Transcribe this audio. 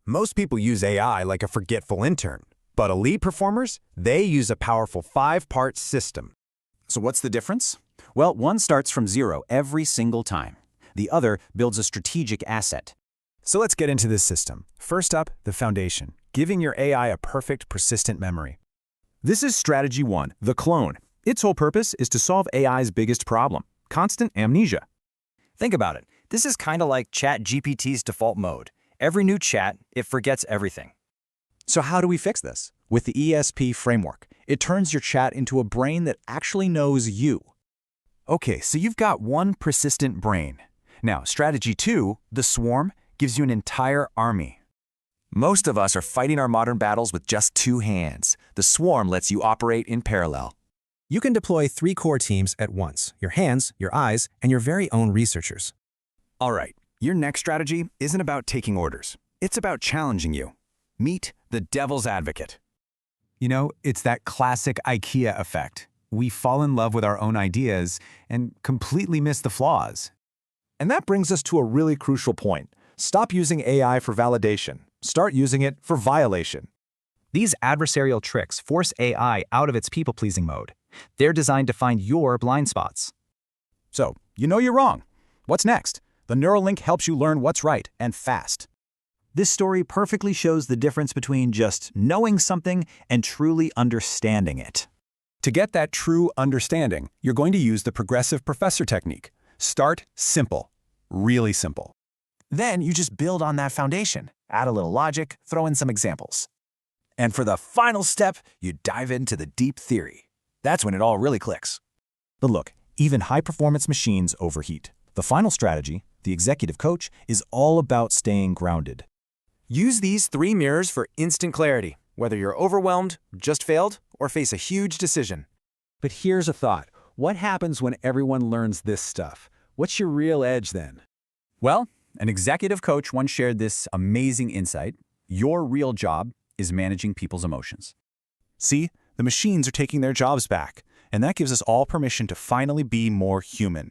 Most people use AI like a forgetful intern, but elite performers, they use a powerful 5-part system. So what's the difference? Well, one starts from zero every single time. The other builds a strategic asset. So let's get into this system. First up, the foundation, giving your AI a perfect, persistent memory. This is Strategy 1, the clone. Its whole purpose is to solve AI's biggest problem, constant amnesia. Think about it. This is kind of like ChatGPT's default mode. Every new chat, it forgets everything. So how do we fix this? With the ESP Framework, it turns your chat into a brain that actually knows you. Okay, so you've got one persistent brain. Now, Strategy 2, the swarm, gives you an entire army. Most of us are fighting our modern battles with just 2 hands. The swarm lets you operate in parallel. You can deploy 3 core teams at once, your hands, your eyes, and your very own researchers. All right, your next strategy isn't about taking orders. It's about challenging you. Meet the devil's advocate. You know, it's that classic IKEA effect. We fall in love with our own ideas and completely miss the flaws. And that brings us to a really crucial point. Stop using AI for validation. Start using it for violation. These adversarial tricks force AI out of its people-pleasing mode. They're designed to find your blind spots. So, you know you're wrong. What's next? The Neuralink helps you learn what's right and fast. This story perfectly shows the difference between just knowing something and truly understanding it. To get that true understanding, you're going to use the progressive professor technique. Start simple, really simple. Then you just build on that foundation. Add a little logic, throw in some examples. And for the final step, you dive into the deep theory. That's when it all really clicks. But look, even high-performance machines overheat. The final strategy, the executive coach, is all about staying grounded. Use these 3 mirrors for instant clarity, whether you're overwhelmed, just failed, or face a huge decision. But here's a thought. What happens when everyone learns this stuff? What's your real edge then? Well, an executive coach once shared this amazing insight. Your real job is managing people's emotions. See, the machines are taking their jobs back, and that gives us all permission to finally be more human.